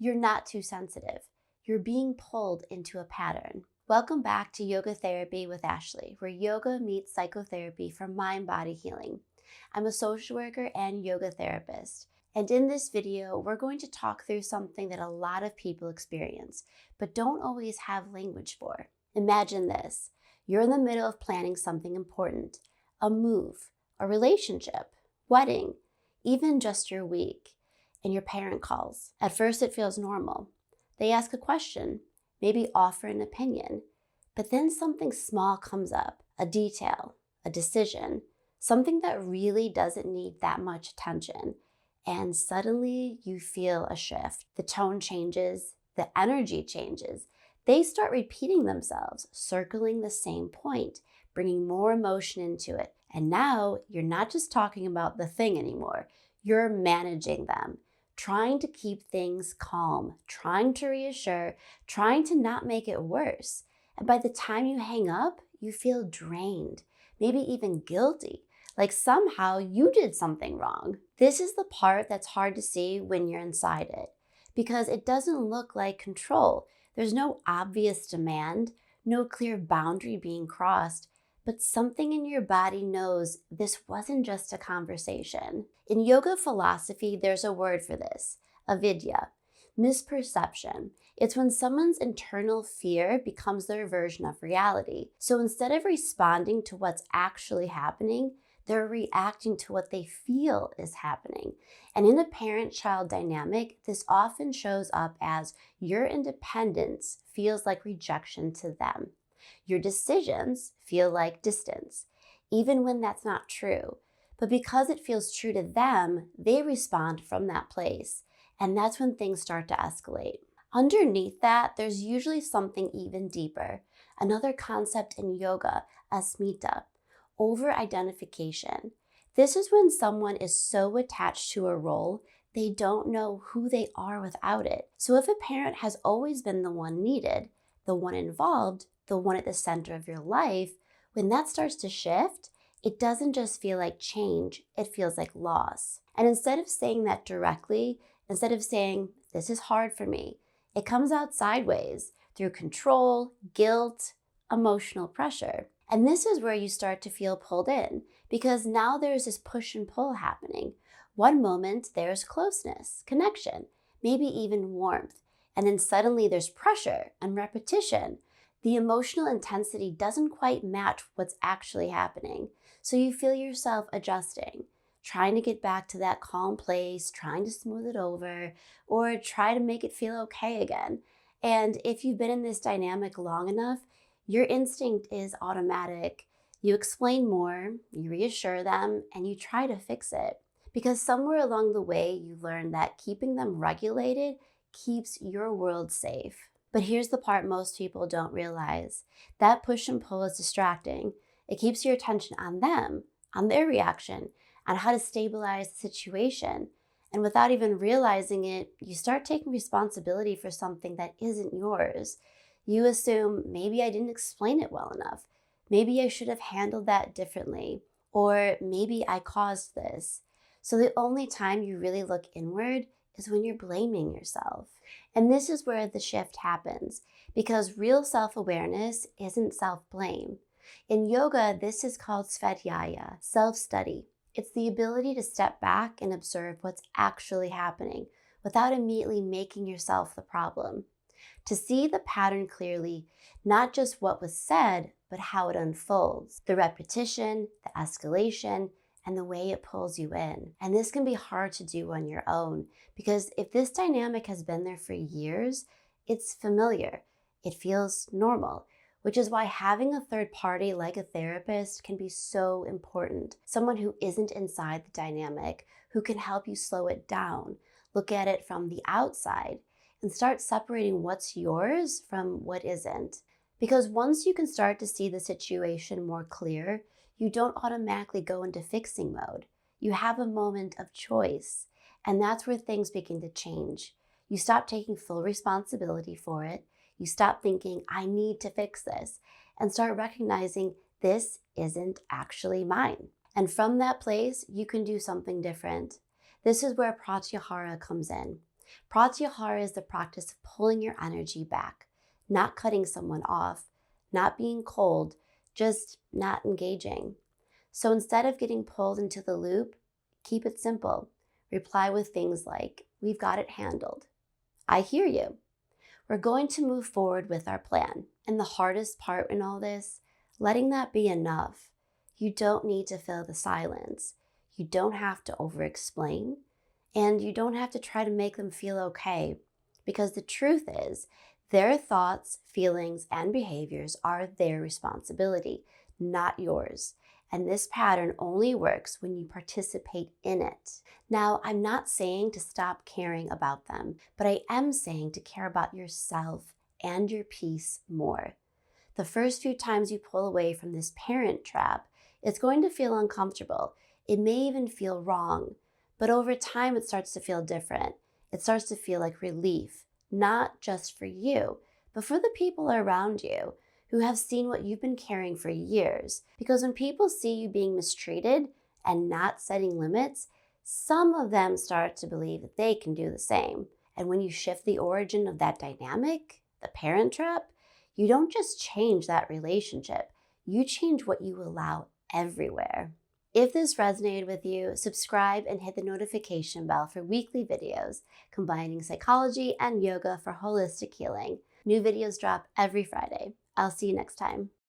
You're not too sensitive. You're being pulled into a pattern. Welcome back to Yoga Therapy with Ashley, where yoga meets psychotherapy for mind-body healing. I'm a social worker and yoga therapist. And in this video, we're going to talk through something that a lot of people experience, but don't always have language for. Imagine this. You're in the middle of planning something important, a move, a relationship, wedding, even just your week, and your parent calls. At first, it feels normal. They ask a question, maybe offer an opinion, but then something small comes up, a detail, a decision, something that really doesn't need that much attention. And suddenly you feel a shift. The tone changes, the energy changes. They start repeating themselves, circling the same point, bringing more emotion into it. And now you're not just talking about the thing anymore. You're managing them, trying to keep things calm, trying to reassure, trying to not make it worse. And by the time you hang up, you feel drained, maybe even guilty, like somehow you did something wrong. This is the part that's hard to see when you're inside it, because it doesn't look like control. There's no obvious demand, no clear boundary being crossed, but something in your body knows this wasn't just a conversation. In yoga philosophy, there's a word for this, Avidya, misperception. It's when someone's internal fear becomes their version of reality. So instead of responding to what's actually happening, they're reacting to what they feel is happening. And in a parent-child dynamic, this often shows up as your independence feels like rejection to them. Your decisions feel like distance, even when that's not true. But because it feels true to them, they respond from that place. And that's when things start to escalate. Underneath that, there's usually something even deeper. Another concept in yoga, Asmita, over-identification. This is when someone is so attached to a role, they don't know who they are without it. So if a parent has always been the one needed, the one involved, the one at the center of your life, when that starts to shift, it doesn't just feel like change, it feels like loss. And instead of saying that directly, instead of saying, this is hard for me, it comes out sideways through control, guilt, emotional pressure. And this is where you start to feel pulled in, because now there's this push and pull happening. One moment there's closeness, connection, maybe even warmth. And then suddenly there's pressure and repetition. The emotional intensity doesn't quite match what's actually happening. So you feel yourself adjusting, trying to get back to that calm place, trying to smooth it over, or try to make it feel okay again. And if you've been in this dynamic long enough, your instinct is automatic. You explain more, you reassure them, and you try to fix it. Because somewhere along the way, you learn that keeping them regulated keeps your world safe. But here's the part most people don't realize. That push and pull is distracting. It keeps your attention on them, on their reaction, on how to stabilize the situation. And without even realizing it, you start taking responsibility for something that isn't yours. You assume, maybe I didn't explain it well enough. Maybe I should have handled that differently. Or maybe I caused this. So the only time you really look inward is when you're blaming yourself. And this is where the shift happens, because real self-awareness isn't self-blame. In yoga, this is called Pratyahara, self-study. It's the ability to step back and observe what's actually happening without immediately making yourself the problem. To see the pattern clearly, not just what was said, but how it unfolds, the repetition, the escalation, and the way it pulls you in. And this can be hard to do on your own, because if this dynamic has been there for years, it's familiar. It feels normal, which is why having a third party like a therapist can be so important. Someone who isn't inside the dynamic, who can help you slow it down, look at it from the outside, and start separating what's yours from what isn't. Because once you can start to see the situation more clear, you don't automatically go into fixing mode. You have a moment of choice, and that's where things begin to change. You stop taking full responsibility for it. You stop thinking, I need to fix this, and start recognizing this isn't actually mine. And from that place, you can do something different. This is where Pratyahara comes in. Pratyahara is the practice of pulling your energy back, not cutting someone off, not being cold, just not engaging. So instead of getting pulled into the loop, keep it simple. Reply with things like, "We've got it handled. I hear you. We're going to move forward with our plan." And the hardest part in all this, letting that be enough. You don't need to fill the silence. You don't have to over-explain. And you don't have to try to make them feel okay. Because the truth is, their thoughts, feelings, and behaviors are their responsibility, not yours. And this pattern only works when you participate in it. Now, I'm not saying to stop caring about them, but I am saying to care about yourself and your peace more. The first few times you pull away from this parent trap, it's going to feel uncomfortable. It may even feel wrong, but over time it starts to feel different. It starts to feel like relief, not just for you, but for the people around you who have seen what you've been carrying for years. Because when people see you being mistreated and not setting limits, some of them start to believe that they can do the same. And when you shift the origin of that dynamic, the parent trap, you don't just change that relationship, you change what you allow everywhere. If this resonated with you, subscribe and hit the notification bell for weekly videos combining psychology and yoga for holistic healing. New videos drop every Friday. I'll see you next time.